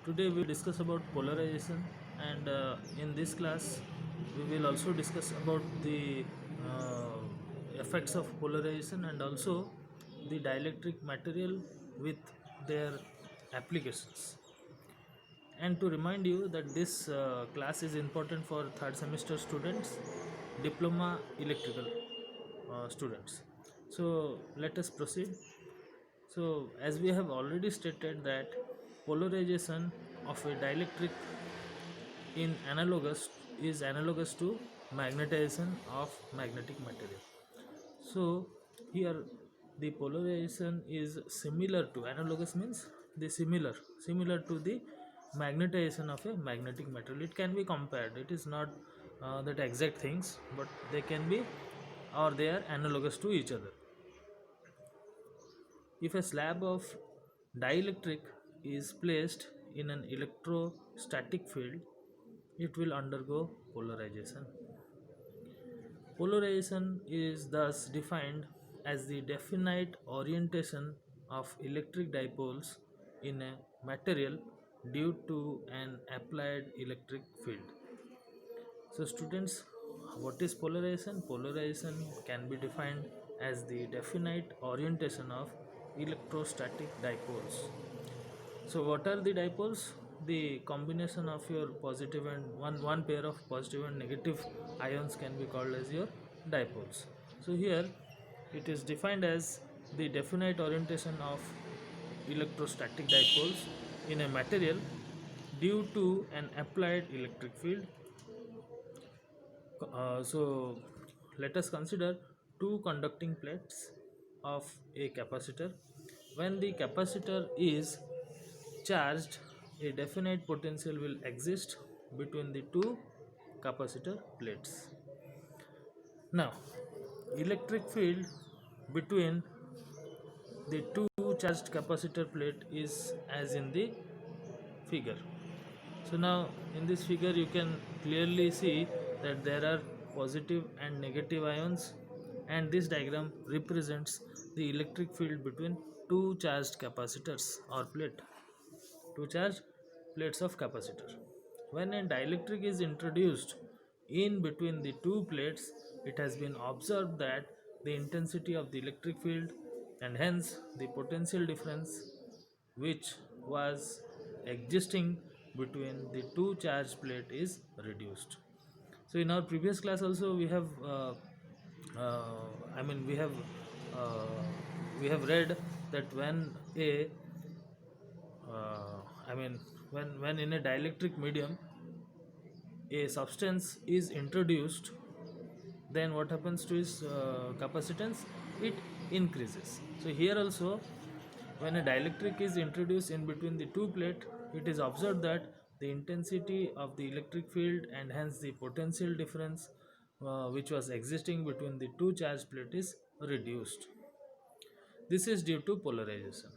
Today we discuss about polarization, and in this class we will also discuss about the effects of polarization and also the dielectric material with their applications. And to remind you that this class is important for third semester students, diploma electrical students. So let us proceed. So, as we have already stated that polarization of a dielectric in analogous is analogous to magnetization of magnetic material. So, here the polarization is similar to analogous means the similar to the magnetization of a magnetic material. It can be compared. It is not that exact things, but they can be or they are analogous to each other. If a slab of dielectric is placed in an electrostatic field, it will undergo polarization. Polarization is thus defined as the definite orientation of electric dipoles in a material due to an applied electric field. So, students, what is polarization? Polarization can be defined as the definite orientation of electrostatic dipoles. So, what are the dipoles? The combination of your positive and one pair of positive and negative ions can be called as your dipoles. So, here it is defined as the definite orientation of electrostatic dipoles in a material due to an applied electric field. So let us consider two conducting plates of a capacitor. When the capacitor is charged, a definite potential will exist between the two capacitor plates. Now, electric field between the two charged capacitor plate is as in the figure. So now in this figure you can clearly see that there are positive and negative ions, and this diagram represents the electric field between two charged capacitors or two charged plates of capacitor. When a dielectric is introduced in between the two plates, it has been observed that the intensity of the electric field and hence the potential difference which was existing between the two charged plate is reduced. So in our previous class also we have I mean uh, we have read that when a I mean when in a dielectric medium a substance is introduced, then what happens to its capacitance? It increases. So here also, when a dielectric is introduced in between the two plate, it is observed that the intensity of the electric field and hence the potential difference which was existing between the two charged plate is reduced. This is due to polarization.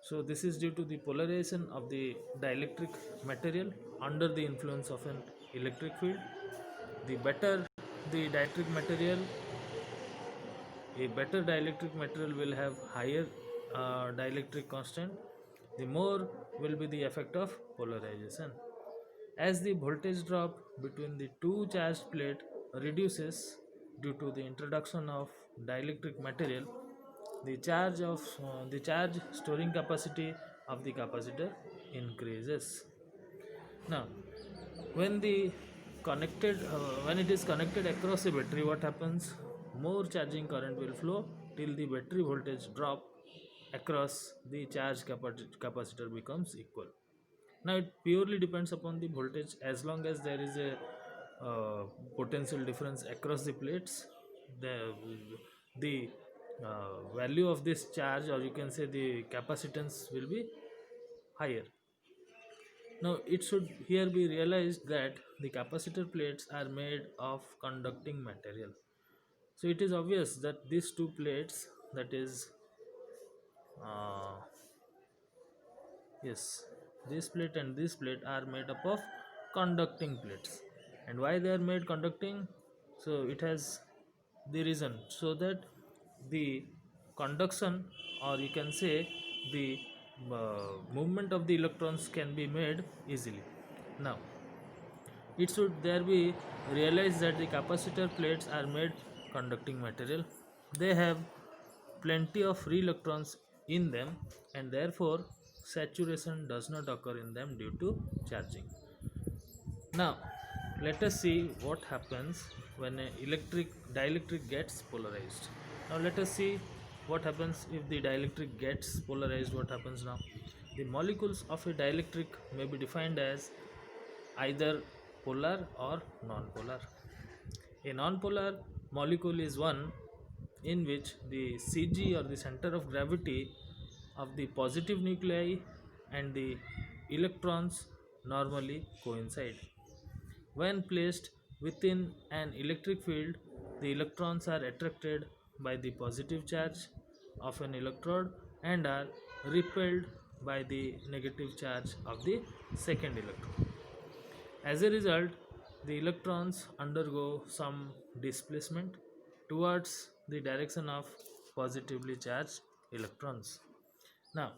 So this is due to the polarization of the dielectric material under the influence of an electric field. The better the dielectric material, a better dielectric material will have higher dielectric constant, the more will be the effect of polarization. As the voltage drop between the two charged plate reduces due to the introduction of dielectric material, the charge storing capacity of the capacitor increases. Now, when the when it is connected across a battery, what happens? More charging current will flow till the battery voltage drop across the charge capacitor becomes equal. Now it purely depends upon the voltage. As long as there is a potential difference across the plates, the value of this charge, or you can say the capacitance, will be higher. Now, it should here be realized that the capacitor plates are made of conducting material. So, it is obvious that these two plates, that is, uh, yes, this plate and this plate are made up of conducting plates. And why they are made conducting? So, it has the reason so that the conduction, or you can say the movement of the electrons can be made easily. Now, it should there be realized that the capacitor plates are made conducting material. They have plenty of free electrons in them, and therefore saturation does not occur in them due to charging. Now, let us see what happens when a dielectric gets polarized. Now, let us see what happens if the dielectric gets polarized. What happens now? The molecules of a dielectric may be defined as either polar or non-polar. A non-polar molecule is one in which the Cg, or the center of gravity, of the positive nuclei and the electrons normally coincide. When placed within an electric field, the electrons are attracted by the positive charge of an electrode and are repelled by the negative charge of the second electrode. As a result, the electrons undergo some displacement towards the direction of positively charged electrons. Now,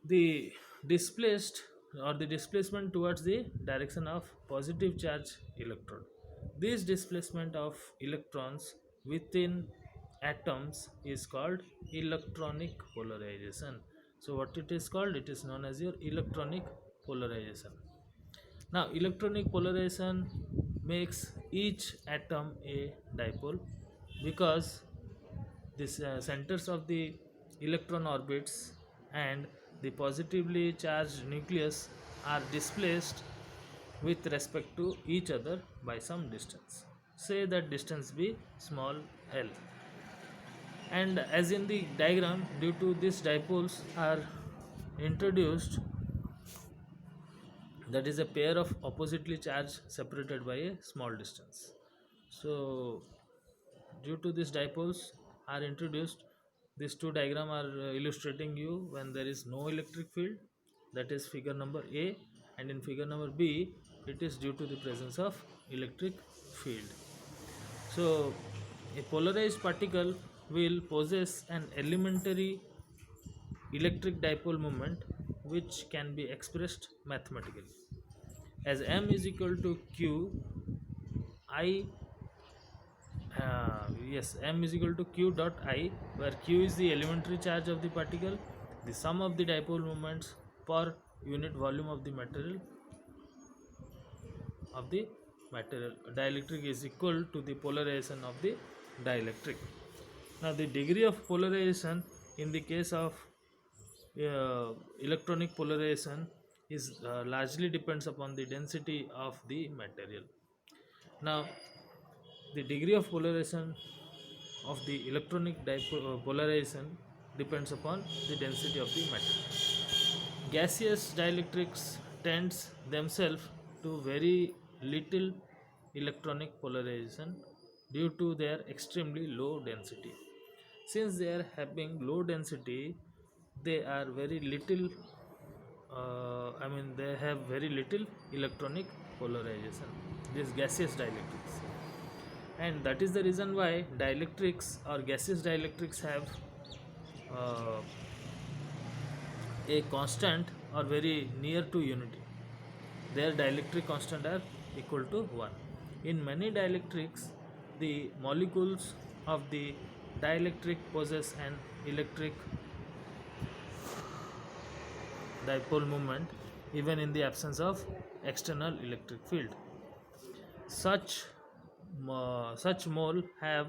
the displaced or the displacement towards the direction of positive charge electrode. This displacement of electrons within atoms is called electronic polarization. So what it is called? It is known as your electronic polarization. Now, electronic polarization makes each atom a dipole because this centers of the electron orbits and the positively charged nucleus are displaced with respect to each other by some distance. Say that distance be small l. And as in the diagram, due to these dipoles are introduced, that is a pair of oppositely charged separated by a small distance. So due to these dipoles are introduced, these two diagram are illustrating you when there is no electric field, that is figure number A, and in figure number B it is due to the presence of electric field. So a polarized particle will possess an elementary electric dipole moment which can be expressed mathematically as m is equal to q I m is equal to q dot I, where q is the elementary charge of the particle, the sum of the dipole moments per unit volume of the material dielectric is equal to the polarization of the dielectric. Now, the degree of polarization in the case of electronic polarization is largely depends upon the density of the material. Now, the degree of polarization of the electronic polarization depends upon the density of the material. Gaseous dielectrics tends themselves to very little electronic polarization due to their extremely low density. Since they are having low density, they are very little they have very little electronic polarization, these gaseous dielectrics, and that is the reason why dielectrics or gaseous dielectrics have uh, a constant or very near to unity. Their dielectric constant are equal to 1. In many dielectrics, the molecules of the dielectric possess an electric dipole moment even in the absence of external electric field. Such mole have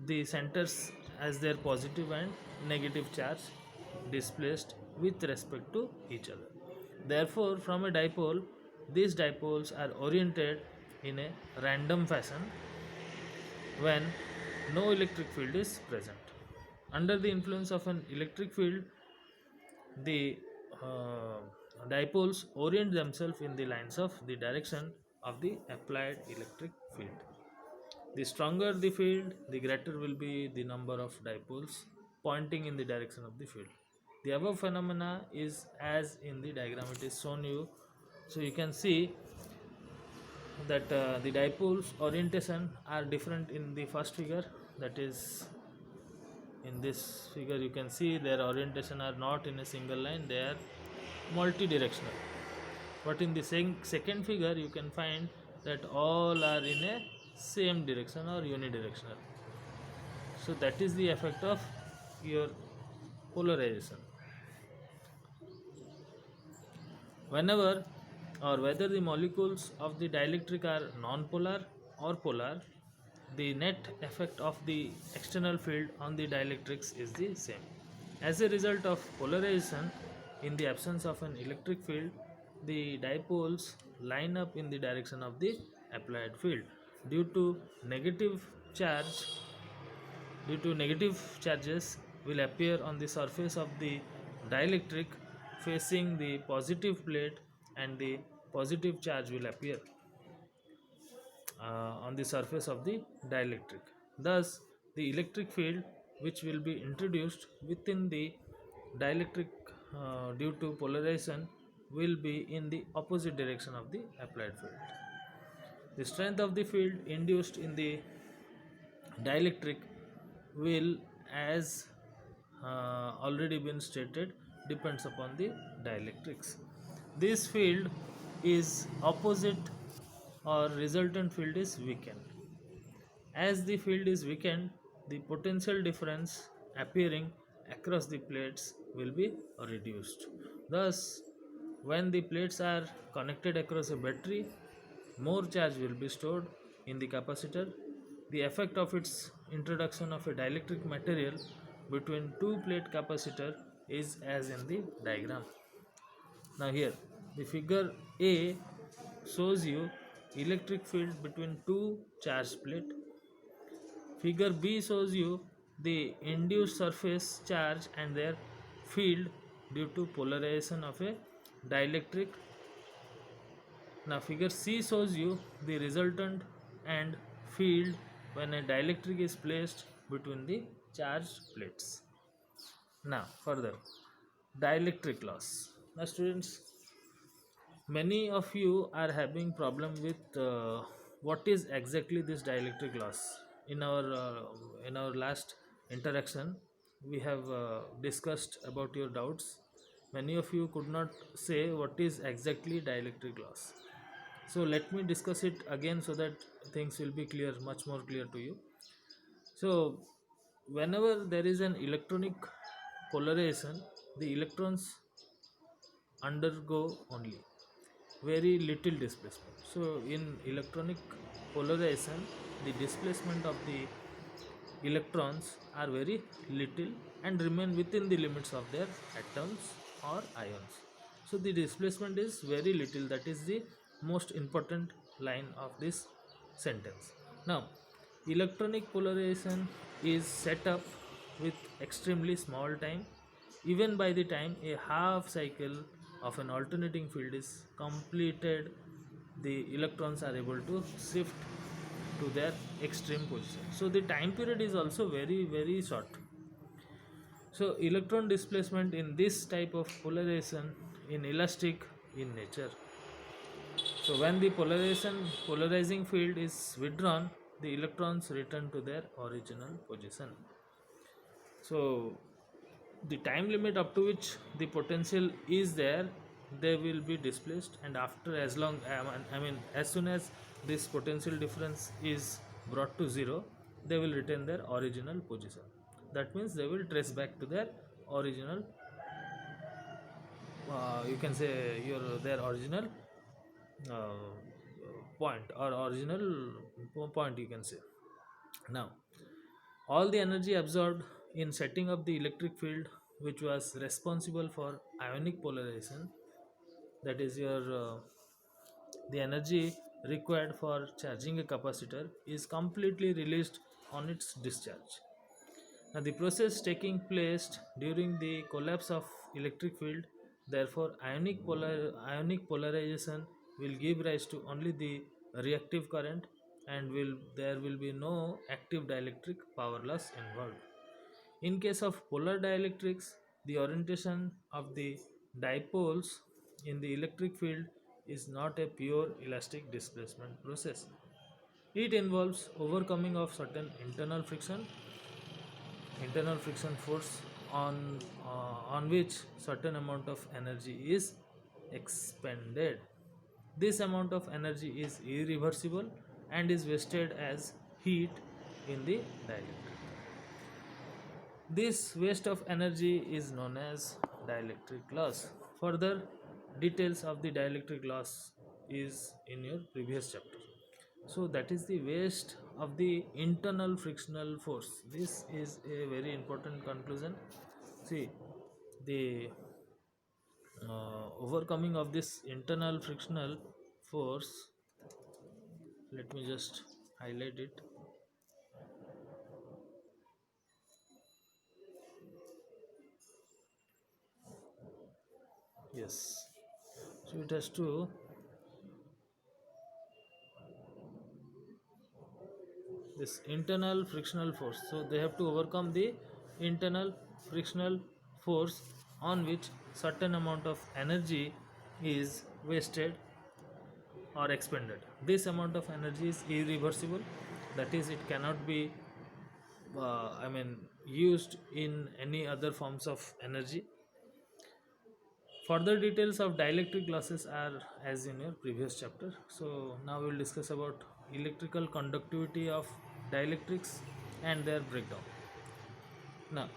the centers as their positive and negative charge displaced with respect to each other. Therefore, from a dipole, these dipoles are oriented in a random fashion when no electric field is present. Under the influence of an electric field, the dipoles orient themselves in the lines of the direction of the applied electric field. The stronger the field, the greater will be the number of dipoles pointing in the direction of the field. The above phenomena is as in the diagram it is shown you. So you can see that the dipoles orientation are different in the first figure, that is In this figure you can see their orientation are not in a single line, they are multi-directional. But in the second figure you can find that all are in a same direction or unidirectional. So that is the effect of your polarization. Whenever or whether the molecules of the dielectric are non-polar or polar, the net effect of the external field on the dielectrics is the same. As a result of polarization, in the absence of an electric field, the dipoles line up in the direction of the applied field. Due to negative charge, due to negative charges will appear on the surface of the dielectric facing the positive plate, and the positive charge will appear on the surface of the dielectric. Thus, the electric field which will be introduced within the dielectric due to polarization will be in the opposite direction of the applied field. The strength of the field induced in the dielectric will, as already been stated, depends upon the dielectrics. This field is opposite or resultant field is weakened. As the field is weakened, the potential difference appearing across the plates will be reduced. Thus, when the plates are connected across a battery, more charge will be stored in the capacitor. The effect of its introduction of a dielectric material between two plate capacitor is as in the diagram. Now here the figure A shows you electric field between two charged plate. Figure B shows you the induced surface charge and their field due to polarization of a dielectric. Now figure C shows you the resultant and field when a dielectric is placed between the charged plates. Now further, dielectric loss. Now students, many of you are having problem with what is exactly this dielectric loss. In our last interaction we have discussed about your doubts. Many of you could not say what is exactly dielectric loss, so let me discuss it again so that things will be clear, much more clear to you. So whenever there is an electronic polarization, the electrons undergo only very little displacement. So in electronic polarization, the displacement of the electrons are very little and remain within the limits of their atoms or ions. So the displacement is very little. That is the most important line of this sentence. Now, electronic polarization is set up with extremely small time. Even by the time a half cycle of an alternating field is completed, the electrons are able to shift to their extreme position. So the time period is also very short. So electron displacement in this type of polarization in elastic in nature. So when the polarizing field is withdrawn, the electrons return to their original position. So the time limit up to which the potential is there, they will be displaced, and after as soon as this potential difference is brought to zero, they will retain their original position. That means they will trace back to their original you can say their original uh, point or original point, you can say. Now all the energy absorbed in setting up the electric field which was responsible for ionic polarization, that is your the energy required for charging a capacitor, is completely released on its discharge. Now the process taking place during the collapse of electric field, therefore ionic polarization will give rise to only the reactive current, and there will be no active dielectric power loss involved. In case of polar dielectrics, the orientation of the dipoles in the electric field is not a pure elastic displacement process. It involves overcoming of certain internal friction internal friction force on which certain amount of energy is expended. This amount of energy is irreversible and is wasted as heat in the dielectric. This waste of energy is known as dielectric loss. Further details of the dielectric loss is in your previous chapter. So that is the waste of the internal frictional force. This is a very important conclusion. See, the overcoming of this internal frictional force, let me just highlight it. Yes, so it has to this internal frictional force, so they have to overcome the internal frictional force on which certain amount of energy is wasted or expended. This amount of energy is irreversible, that is, it cannot be used in any other forms of energy. Further details of dielectric losses are as in your previous chapter. So now we will discuss about electrical conductivity of dielectrics and their breakdown. Now,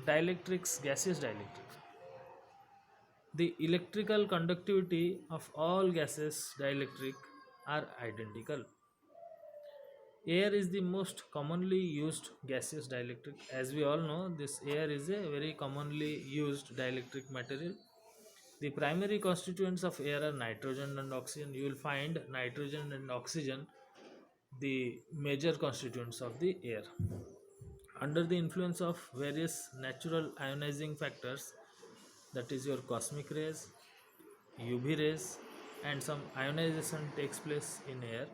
dielectrics, gaseous dielectric. The electrical conductivity of all gases dielectric are identical. Air is the most commonly used gaseous dielectric. As we all know, this air is a very commonly used dielectric material. The primary constituents of air are nitrogen and oxygen. You will find nitrogen and oxygen the major constituents of the air. Under the influence of various natural ionizing factors, that is your cosmic rays, UV rays, and some ionization takes place in air.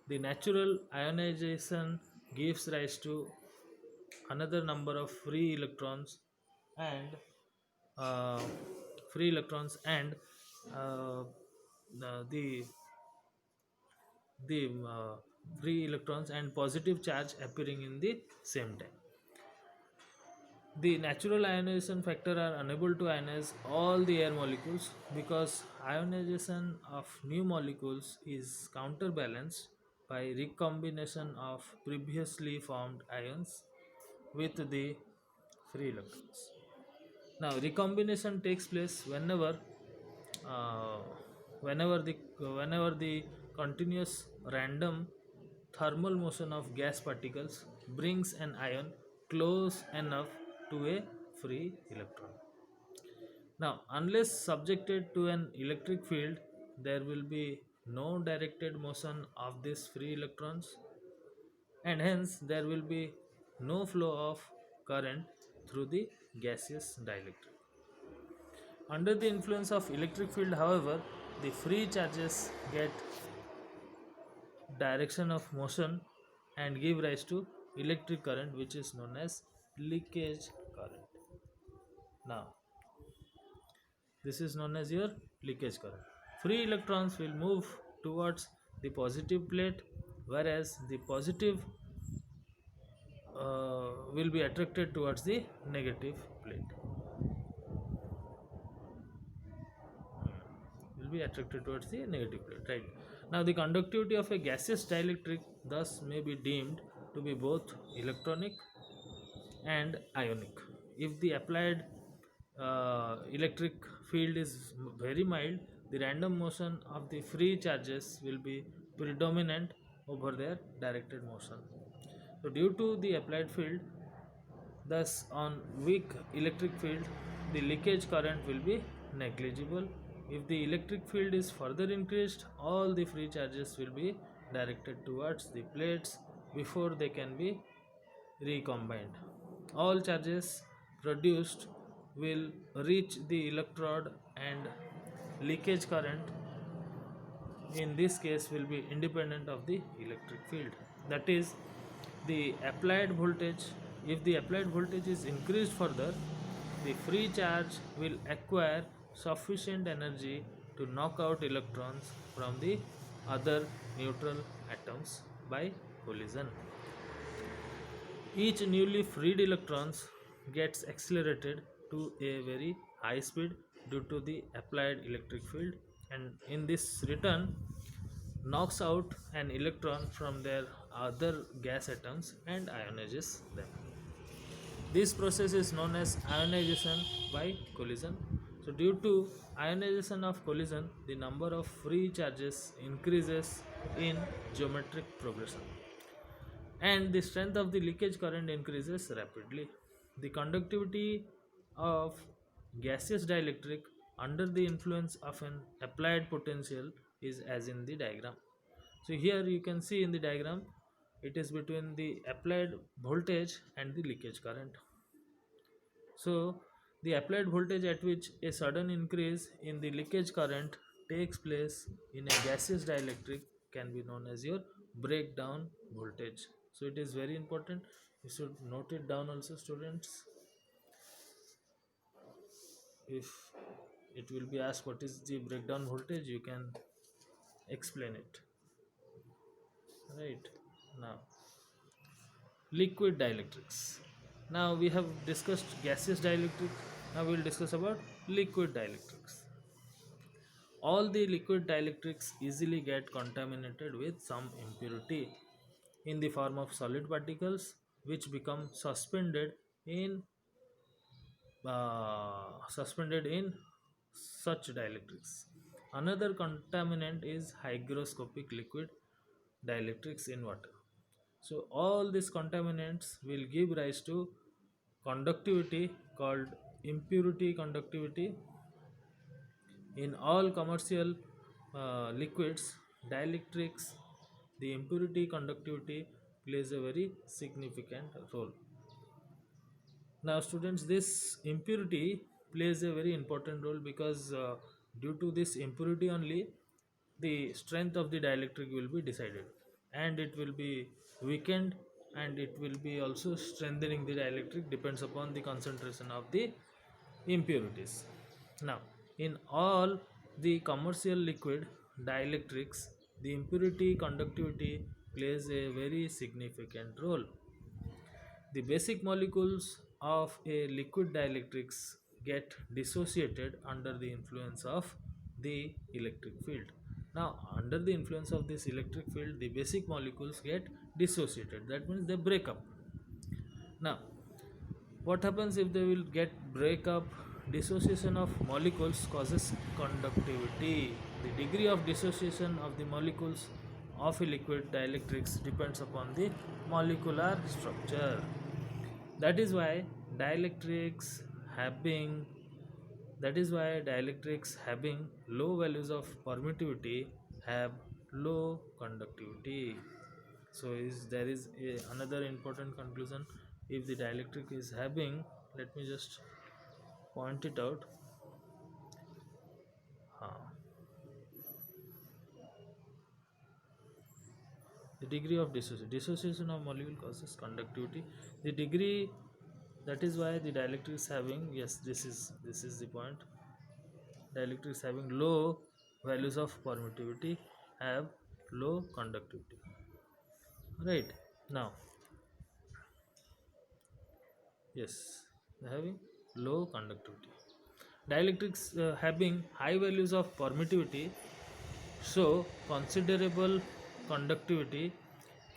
The natural ionization gives rise to another number of free electrons and uh, free electrons and uh, the free electrons and positive charge appearing in the same time. The natural ionization factor are unable to ionize all the air molecules because ionization of new molecules is counterbalanced by recombination of previously formed ions with the free electrons. Now, recombination takes place uh, whenever the continuous random thermal motion of gas particles brings an ion close enough to a free electron. Now, unless subjected to an electric field, there will be no directed motion of these free electrons, and hence there will be no flow of current through the gaseous dielectric. Under the influence of electric field, however, the free charges get direction of motion and give rise to electric current, which is known as leakage current. Now, this is known as your leakage current. Free electrons will move towards the positive plate, whereas the positive will be attracted towards the negative plate. Will be attracted towards the negative plate, right? Now, the conductivity of a gaseous dielectric thus may be deemed to be both electronic and ionic. If the applied electric field is very mild, the random motion of the free charges will be predominant over their directed motion. So, due to the applied field, thus on weak electric field, the leakage current will be negligible. If the electric field is further increased, all the free charges will be directed towards the plates before they can be recombined. All charges produced will reach the electrode, and leakage current in this case will be independent of the electric field. That is, the applied voltage, if the applied voltage is increased further, the free charge will acquire sufficient energy to knock out electrons from the other neutral atoms by collision. Each newly freed electrons gets accelerated to a very high speed due to the applied electric field, and in this return knocks out an electron from their other gas atoms and ionizes them. This process is known as ionization by collision. So, due to ionization of collision, the number of free charges increases in geometric progression, and the strength of the leakage current increases rapidly. The conductivity of gaseous dielectric under the influence of an applied potential is as in the diagram. So here you can see in the diagram, it is between the applied voltage and the leakage current. So the applied voltage at which a sudden increase in the leakage current takes place in a gaseous dielectric can be known as your breakdown voltage. So it is very important. You should note it down also, students. If it will be asked what is the breakdown voltage, you can explain it. Right now, liquid dielectrics. Now we have discussed gaseous dielectric. Now we will discuss about liquid dielectrics. All the liquid dielectrics easily get contaminated with some impurity in the form of solid particles which become suspended in such dielectrics. Another contaminant is hygroscopic liquid dielectrics in water. So all these contaminants will give rise to conductivity called impurity conductivity. In all commercial liquids, dielectrics, the impurity conductivity plays a very significant role. Now, students, this impurity plays a very important role because due to this impurity only, the strength of the dielectric will be decided, and it will be weakened, and it will be also strengthening the dielectric depends upon the concentration of the impurities. Now, in all the commercial liquid dielectrics, the impurity conductivity plays a very significant role. The basic molecules of a liquid dielectrics get dissociated under the influence of the electric field. Now, under the influence of this electric field, the basic molecules get dissociated. That means they break up. Now, what happens if they will get break up? Dissociation of molecules causes conductivity. The degree of dissociation of the molecules of a liquid dielectrics depends upon the molecular structure. That is why dielectrics having having low values of permittivity have low conductivity. So there is another important conclusion. If the dielectric is having, let me just point it out. The degree of dissociation of molecule causes conductivity. The degree, that is why the dielectric is having, yes, this is the point. Dielectrics having low values of permittivity have low conductivity. Right now, yes, having low conductivity. Dielectrics having high values of permittivity show considerable conductivity.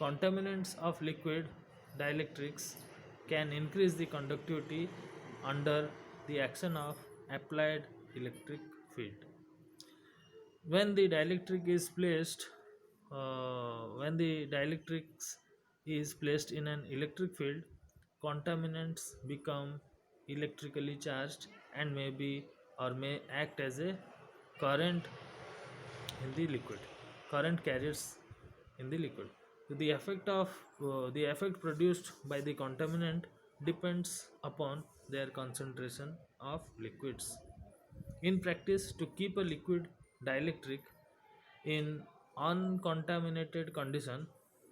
Contaminants of liquid dielectrics can increase the conductivity under the action of applied electric field. When the dielectric is placed when the dielectrics is placed in an electric field, contaminants become electrically charged and may act as a current in the liquid current carriers in the liquid. So the effect produced by the contaminant depends upon their concentration of liquids. In practice, to keep a liquid dielectric in uncontaminated condition,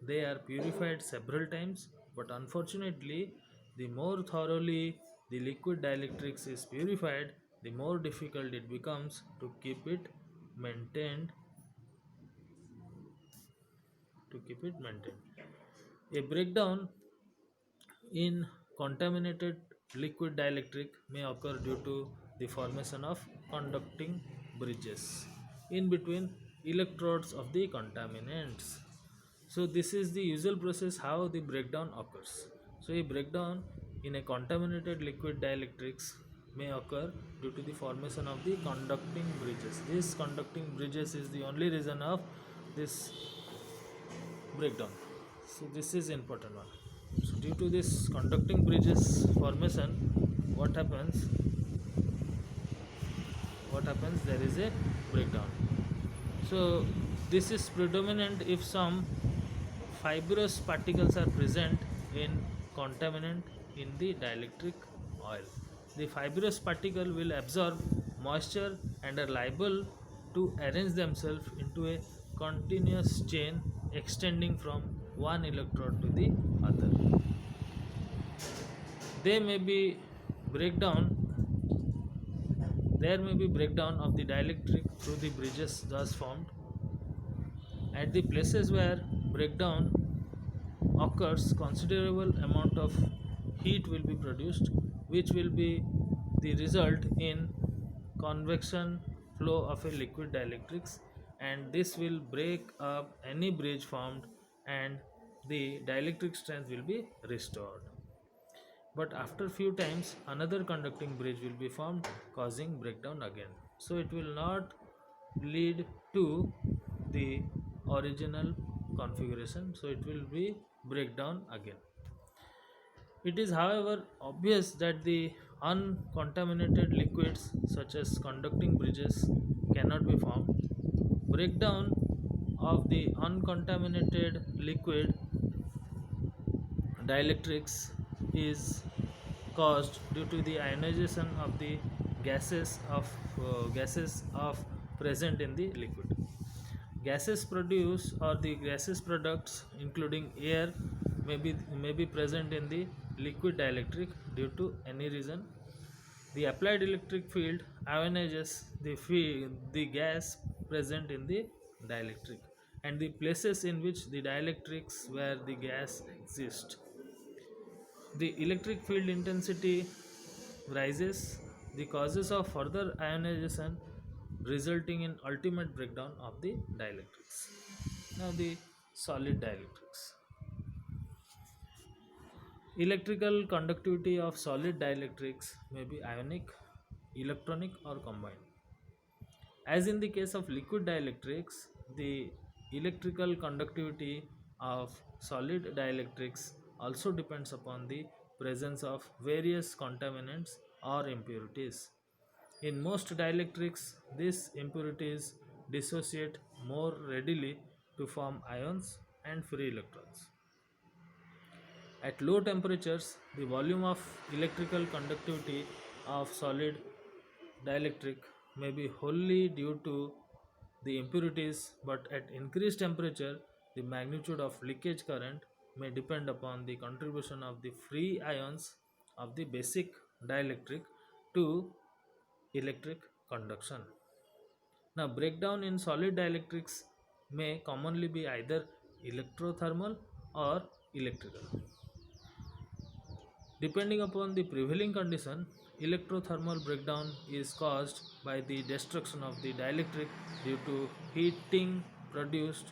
they are purified several times, but unfortunately, the more thoroughly the liquid dielectrics is purified, the more difficult it becomes to maintained keep it maintained. A breakdown in contaminated liquid dielectric may occur due to the formation of conducting bridges in between electrodes of the contaminants. So this is the usual process how the breakdown occurs. So a breakdown in a contaminated liquid dielectrics may occur due to the formation of the conducting bridges. This conducting bridges is the only reason of this breakdown. So this is important one. So due to this conducting bridges formation, what happens? What happens? There is a breakdown. So this is predominant if some fibrous particles are present in contaminant in the dielectric oil. The fibrous particle will absorb moisture and are liable to arrange themselves into a continuous chain extending from one electrode to the other. They may be breakdown there may be breakdown of the dielectric through the bridges thus formed. At the places where breakdown occurs, considerable amount of heat will be produced, which will be the result in convection flow of a liquid dielectrics, and this will break up any bridge formed and the dielectric strength will be restored. But after few times another conducting bridge will be formed, causing breakdown again. So it will not lead to the original configuration, so it will be breakdown again. It is however obvious that the uncontaminated liquids such as conducting bridges cannot be formed. Breakdown of the uncontaminated liquid dielectrics is caused due to the ionization of the gases of present in the liquid. Gases produce or the gases products including air may be present in the liquid dielectric due to any reason. The applied electric field ionizes the gas present in the dielectric and the places in which the dielectrics where the gas exists. The electric field intensity rises, the causes of further ionization resulting in ultimate breakdown of the dielectrics. Now the solid dielectrics. Electrical conductivity of solid dielectrics may be ionic, electronic or combined. As in the case of liquid dielectrics, the electrical conductivity of solid dielectrics also depends upon the presence of various contaminants or impurities. In most dielectrics, these impurities dissociate more readily to form ions and free electrons. At low temperatures, the volume of electrical conductivity of solid dielectric may be wholly due to the impurities, but at increased temperature, the magnitude of leakage current may depend upon the contribution of the free ions of the basic dielectric to electric conduction. Now, breakdown in solid dielectrics may commonly be either electrothermal or electrical. Depending upon the prevailing condition, electrothermal breakdown is caused by the destruction of the dielectric due to heating produced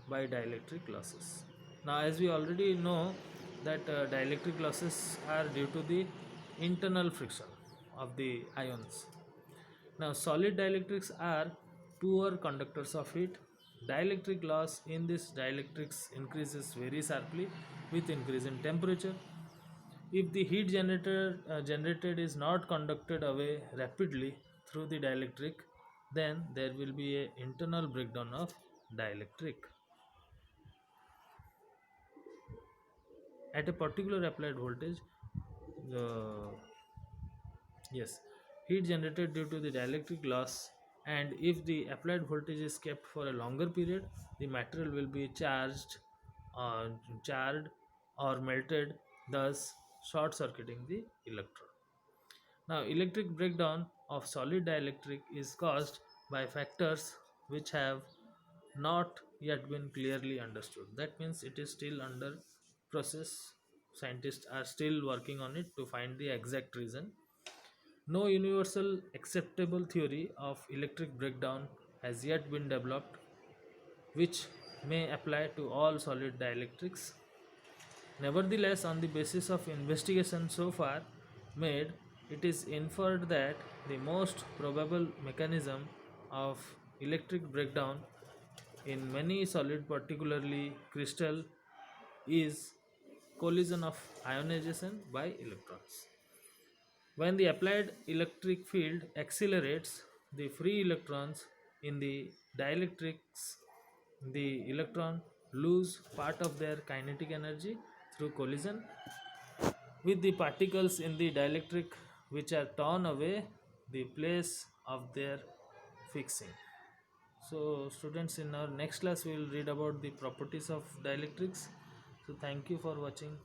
by dielectric losses. Now, as we already know that dielectric losses are due to the internal friction of the ions. Now, solid dielectrics are poor conductors of heat. Dielectric loss in this dielectrics increases very sharply with increase in temperature. If the heat generated is not conducted away rapidly through the dielectric, then there will be a internal breakdown of dielectric. At a particular applied voltage, uh, yes, heat generated due to the dielectric loss, and if the applied voltage is kept for a longer period, the material will be uh, charred or melted, thus short circuiting the electrode. Now, electric breakdown of solid dielectric is caused by factors which have not yet been clearly understood. That means it is still under process scientists are still working on it to find the exact reason. No universal acceptable theory of electric breakdown has yet been developed, which may apply to all solid dielectrics. Nevertheless, on the basis of investigation so far made, it is inferred that the most probable mechanism of electric breakdown in many solid, particularly crystal, is collision of ionization by electrons. When the applied electric field accelerates the free electrons in the dielectrics, the electron lose part of their kinetic energy through collision with the particles in the dielectric, which are torn away the place of their fixing. So students, in our next class we will read about the properties of dielectrics. So thank you for watching.